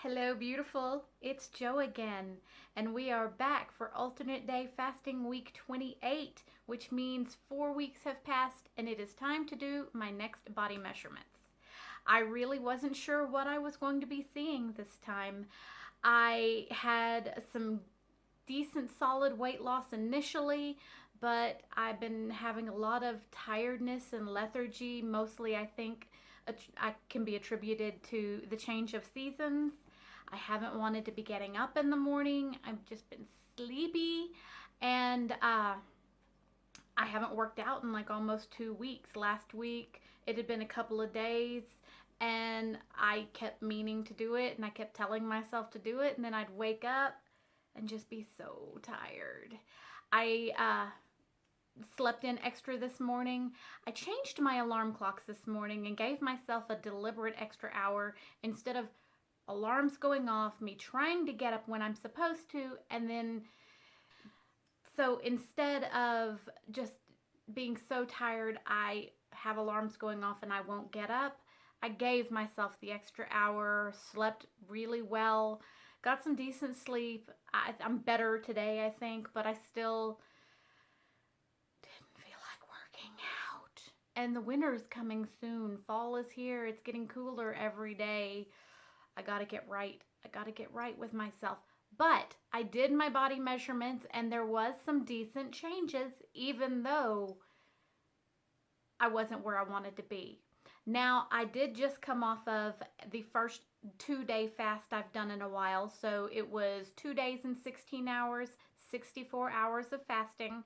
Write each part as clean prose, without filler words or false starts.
Hello, beautiful. It's Joe again, and we are back for alternate day fasting week 28, which means 4 weeks have passed and it is time to do my next body measurements. I really wasn't sure what I was going to be seeing this time. I had some decent solid weight loss initially, but I've been having a lot of tiredness and lethargy. Mostly, I think I can be attributed to the change of seasons. I haven't wanted to be getting up in the morning. I've just been sleepy, and I haven't worked out in like almost 2 weeks. Last week, it had been a couple of days, and I kept meaning to do it, and I kept telling myself to do it, and then I'd wake up and just be so tired. I slept in extra this morning. I changed my alarm clocks this morning and gave myself a deliberate extra hour instead of alarms going off, me trying to get up when I'm supposed to, and then so instead of just being so tired, I have alarms going off and I won't get up. I gave myself the extra hour, slept really well, got some decent sleep. I'm better today, I think, but I still didn't feel like working out. And the winter's coming soon. Fall is here. It's getting cooler every day. I gotta get right. I gotta get right with myself. But I did my body measurements and there was some decent changes, even though I wasn't where I wanted to be. Now, I did just come off of the first 2-day fast I've done in a while. So it was 2 days and 16 hours, 64 hours of fasting.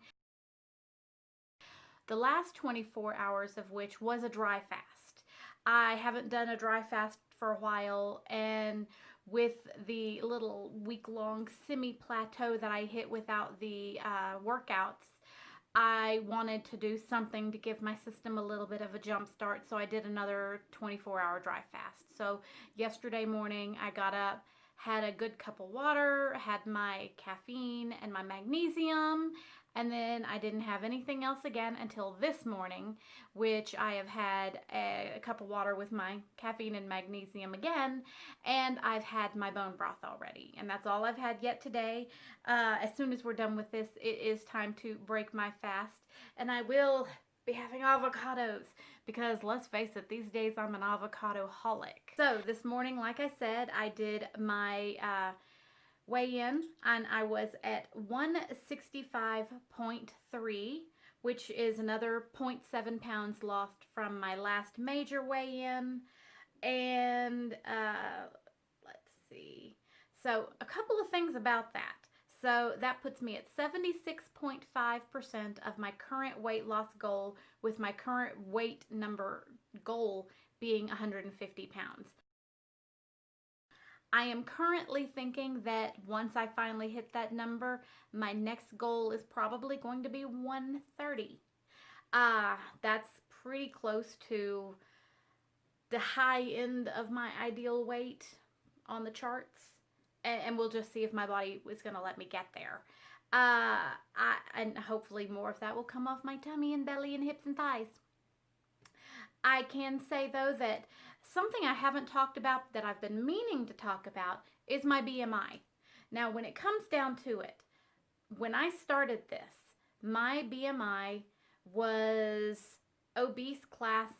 The last 24 hours of which was a dry fast. I haven't done a dry fast for a while, and with the little week-long semi-plateau that I hit without the workouts, I wanted to do something to give my system a little bit of a jump start, so I did another 24-hour dry fast. So yesterday morning I got up, had a good cup of water, had my caffeine and my magnesium, and then I didn't have anything else again until this morning, which I have had a cup of water with my caffeine and magnesium again, and I've had my bone broth already, and that's all I've had yet today. As soon as we're done with this, it is time to break my fast, and I will be having avocados because let's face it, these days I'm an avocado-holic. So this morning, like I said, I did my weigh-in and I was at 165.3, which is another 0.7 pounds lost from my last major weigh-in. And let's see. So a couple of things about that. So that puts me at 76.5% of my current weight loss goal, with my current weight number goal being 150 pounds. I am currently thinking that once I finally hit that number, my next goal is probably going to be 130. That's pretty close to the high end of my ideal weight on the charts. And we'll just see if my body is going to let me get there. And hopefully more of that will come off my tummy and belly and hips and thighs. I can say, though, that something I haven't talked about that I've been meaning to talk about is my BMI. Now, when it comes down to it, when I started this, my BMI was obese class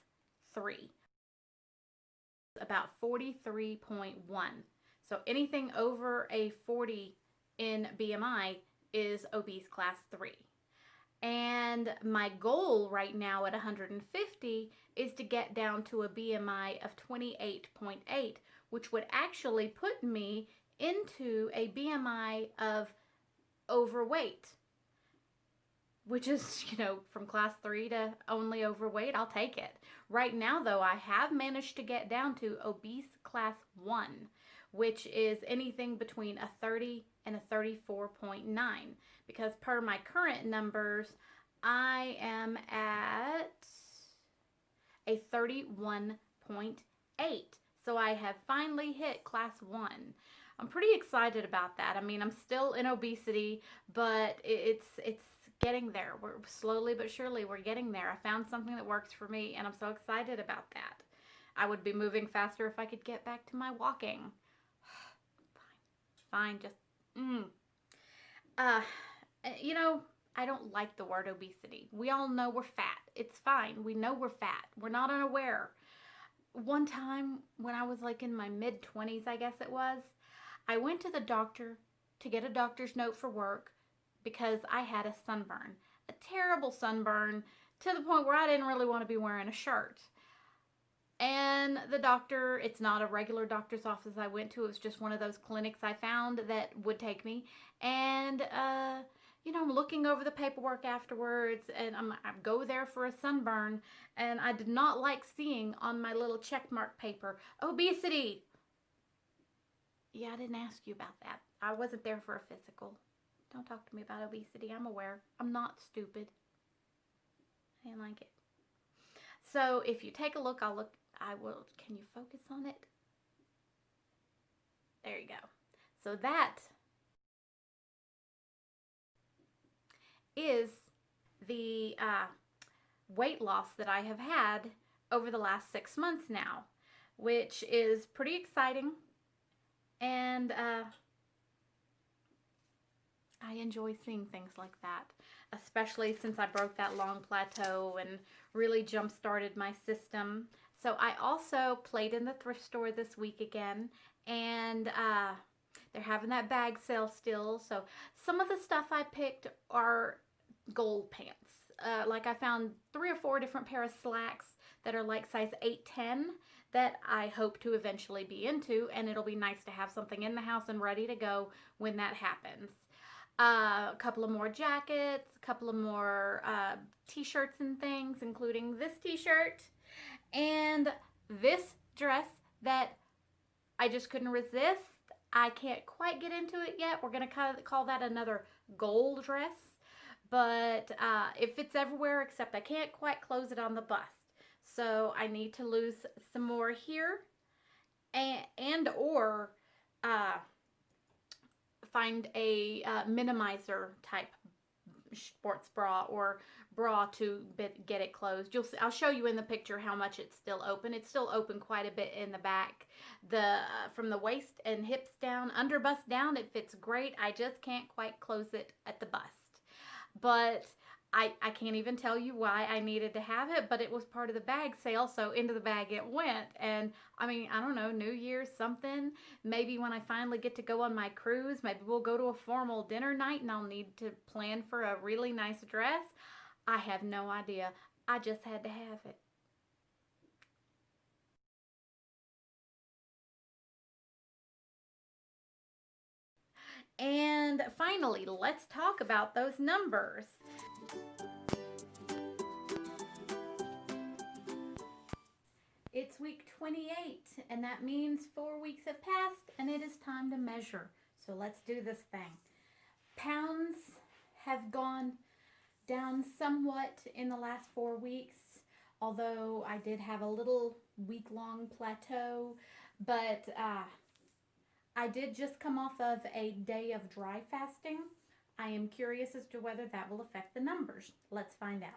3, about 43.1. So anything over a 40 in BMI is obese class 3. And my goal right now at 150 is to get down to a BMI of 28.8, which would actually put me into a BMI of overweight, which is, from class 3 to only overweight. I'll take it. Right now, though, I have managed to get down to obese class 1, which is anything between a 30 and a 34.9, because per my current numbers, I am at a 31.8. So I have finally hit class 1. I'm pretty excited about that. I mean, I'm still in obesity, but it's getting there. We're slowly but surely we're getting there. I found something that works for me, and I'm so excited about that. I would be moving faster if I could get back to my walking. fine. Just, uh, you know, I don't like the word obesity. We all know we're fat. It's fine. We know we're fat. We're not unaware. One time when I was like in my mid 20s, I guess it was, I went to the doctor to get a doctor's note for work because I had a sunburn, a terrible sunburn to the point where I didn't really want to be wearing a shirt. And the doctor, it's not a regular doctor's office I went to, it was just one of those clinics I found that would take me. And, I'm looking over the paperwork afterwards, and I go there for a sunburn, and I did not like seeing on my little checkmark paper, obesity. Yeah, I didn't ask you about that. I wasn't there for a physical. Don't talk to me about obesity. I'm aware. I'm not stupid. I didn't like it. So if you take a look, I will, can you focus on it? There you go. So that is the weight loss that I have had over the last 6 months now, which is pretty exciting. And I enjoy seeing things like that, especially since I broke that long plateau and really jump-started my system. So I also played in the thrift store this week again, and they're having that bag sale still. So some of the stuff I picked are gold pants. Like I found 3 or 4 different pair of slacks that are like size 8-10 that I hope to eventually be into, and it'll be nice to have something in the house and ready to go when that happens. A couple of more jackets, a couple of more t-shirts and things, including this t-shirt and this dress that I just couldn't resist. I can't quite get into it yet. We're going to call that another gold dress, but it fits everywhere except I can't quite close it on the bust. So I need to lose some more here or find a minimizer type sports bra or bra to get it closed. I'll show you in the picture how much it's still open. It's still open quite a bit in the back. From the waist and hips down, under bust down, it fits great. I just can't quite close it at the bust. But I can't even tell you why I needed to have it, but it was part of the bag sale, so into the bag it went. And I mean, I don't know, New Year's something. Maybe when I finally get to go on my cruise, maybe we'll go to a formal dinner night and I'll need to plan for a really nice dress. I have no idea. I just had to have it. And finally, let's talk about those numbers. It's week 28, and that means 4 weeks have passed, and it is time to measure. So let's do this thing. Pounds have gone down somewhat in the last 4 weeks, although I did have a little week-long plateau, but I did just come off of a day of dry fasting. I am curious as to whether that will affect the numbers. Let's find out.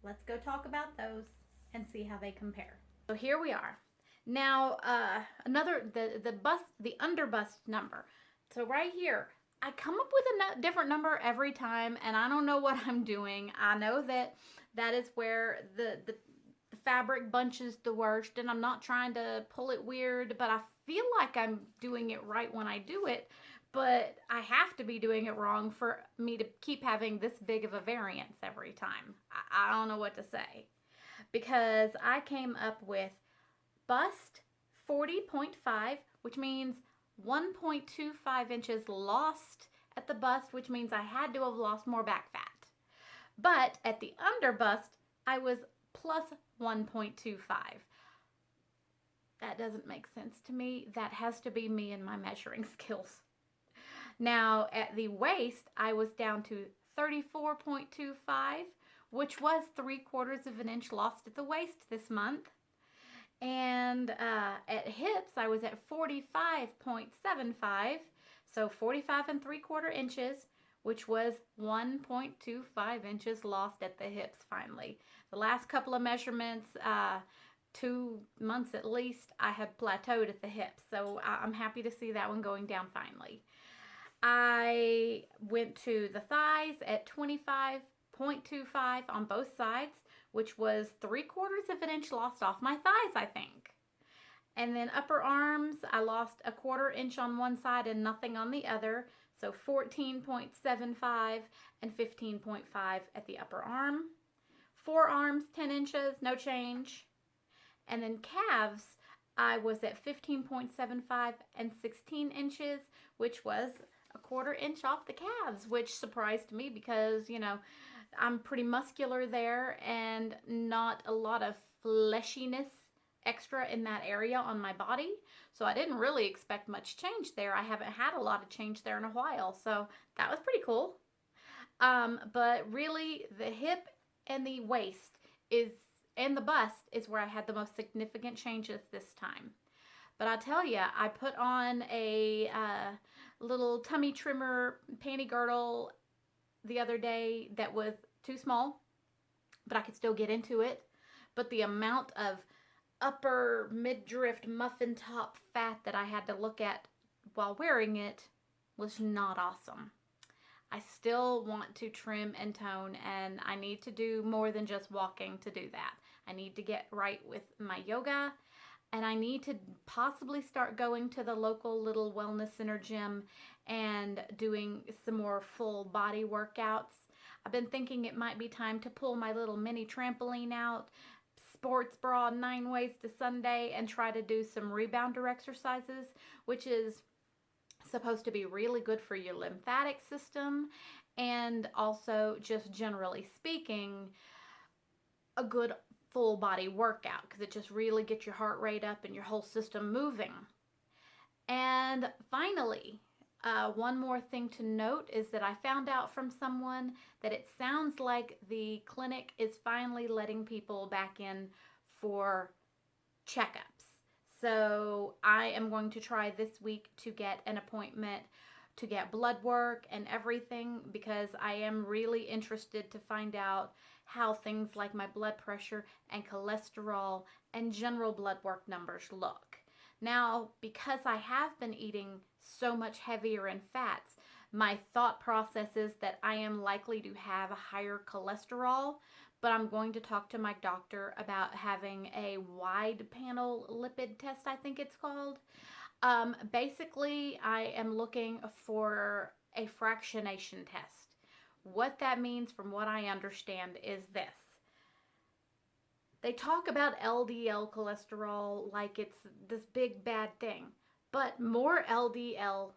Let's go talk about those and see how they compare. So here we are. Now, the underbust number. So right here, I come up with a different number every time, and I don't know what I'm doing. I know that is where the fabric bunches the worst, and I'm not trying to pull it weird, but I feel like I'm doing it right when I do it. But I have to be doing it wrong for me to keep having this big of a variance every time. I don't know what to say. Because I came up with bust 40.5, which means 1.25 inches lost at the bust, which means I had to have lost more back fat. But at the under bust, I was plus 1.25. That doesn't make sense to me. That has to be me and my measuring skills. Now, at the waist, I was down to 34.25, which was 3/4 of an inch lost at the waist this month. And at hips, I was at 45.75, so 45 and 3/4 inches, which was 1.25 inches lost at the hips finally. The last couple of measurements, 2 months at least, I had plateaued at the hips, so I'm happy to see that one going down finally. I went to the thighs at 25.25 on both sides, which was 3/4 of an inch lost off my thighs, I think. And then upper arms, I lost 1/4 inch on one side and nothing on the other. So 14.75 and 15.5 at the upper arm. Forearms, 10 inches, no change. And then calves, I was at 15.75 and 16 inches, which was 1/4 inch off the calves, which surprised me because, I'm pretty muscular there and not a lot of fleshiness extra in that area on my body. So I didn't really expect much change there. I haven't had a lot of change there in a while. So that was pretty cool. But really the hip and the waist and the bust is where I had the most significant changes this time. But I'll tell you, I put on a little tummy trimmer panty girdle the other day that was too small, but I could still get into it. But the amount of upper midriff muffin top fat that I had to look at while wearing it was not awesome. I still want to trim and tone, and I need to do more than just walking to do that. I need to get right with my yoga, and I need to possibly start going to the local little wellness center gym and doing some more full body workouts. I've been thinking it might be time to pull my little mini trampoline out, sports bra 9 ways to Sunday, and try to do some rebounder exercises, which is supposed to be really good for your lymphatic system and also, just generally speaking, a good full body workout because it just really gets your heart rate up and your whole system moving. And finally, one more thing to note is that I found out from someone that it sounds like the clinic is finally letting people back in for checkups. So I am going to try this week to get an appointment to get blood work and everything because I am really interested to find out how things like my blood pressure and cholesterol and general blood work numbers look. Now, because I have been eating so much heavier in fats, my thought process is that I am likely to have a higher cholesterol, but I'm going to talk to my doctor about having a wide panel lipid test, I think it's called. Basically, I am looking for a fractionation test. What that means, from what I understand, is this. They talk about LDL cholesterol like it's this big bad thing, but more LDL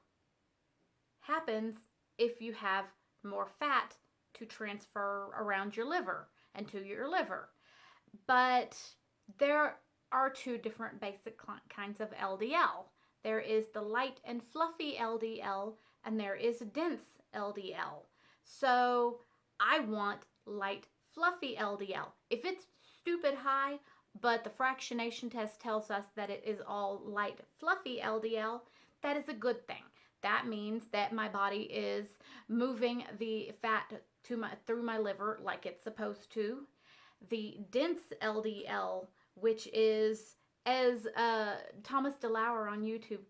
happens if you have more fat to transfer around your liver and to your liver. But there are two different basic kinds of LDL. There is the light and fluffy LDL, and there is dense LDL. So I want light, fluffy LDL. If it's stupid high, but the fractionation test tells us that it is all light, fluffy LDL, that is a good thing. That means that my body is moving the fat through my liver like it's supposed to. The dense LDL, which is, as Thomas DeLauer on YouTube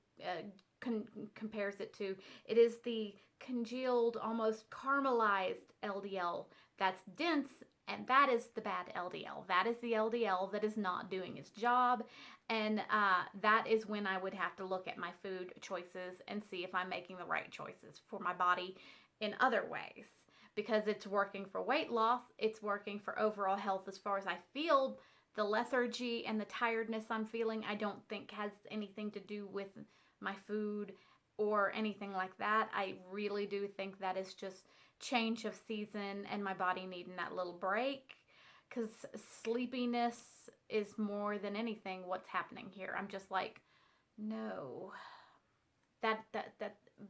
compares it to, it is the congealed, almost caramelized LDL that's dense, and that is the bad LDL. That is the LDL that is not doing its job, and that is when I would have to look at my food choices and see if I'm making the right choices for my body in other ways. Because it's working for weight loss, it's working for overall health as far as I feel. The lethargy and the tiredness I'm feeling, I don't think has anything to do with my food or anything like that. I really do think that is just change of season and my body needing that little break. because sleepiness is more than anything what's happening here. I'm just like, no.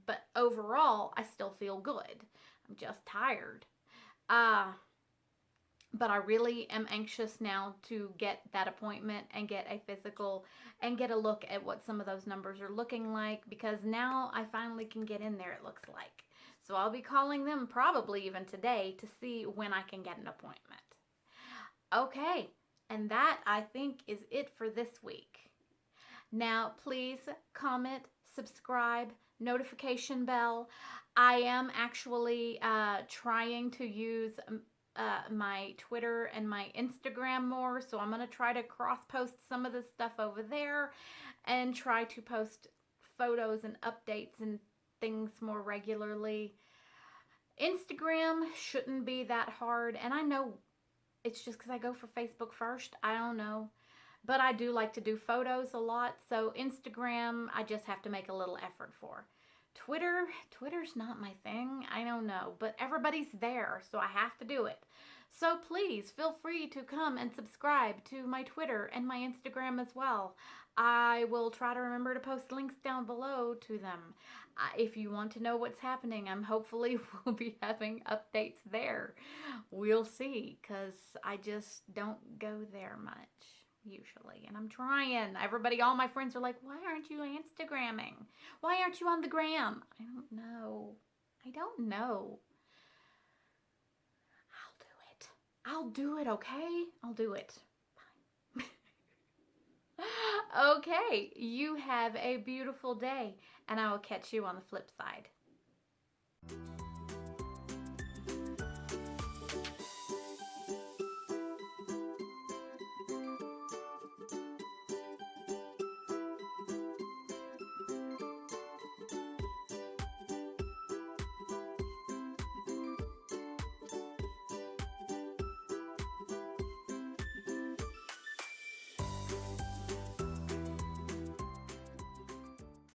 But overall, I still feel good. I'm just tired. Uh, but I really am anxious now to get that appointment and get a physical and get a look at what some of those numbers are looking like, because now I finally can get in there, it looks like. So I'll be calling them probably even today to see when I can get an appointment. Okay, and that I think is it for this week. Now, please comment, subscribe, notification bell. I am actually trying to use my Twitter and my Instagram more, so I'm going to try to cross post some of this stuff over there and try to post photos and updates and things more regularly. Instagram shouldn't be that hard, and I know it's just because I go for Facebook first. I don't know. But I do like to do photos a lot, so Instagram, I just have to make a little effort for. Twitter's not my thing. I don't know, but everybody's there, so I have to do it. So please feel free to come and subscribe to my Twitter and my Instagram as well. I will try to remember to post links down below to them. If you want to know what's happening, I'm hopefully will be having updates there. We'll see, because I just don't go there much usually, and I'm trying. Everybody, all my friends are like, why aren't you Instagramming? Why aren't you on the gram? I don't know. I'll do it, okay? I'll do it. Fine. Okay, you have a beautiful day, and I will catch you on the flip side.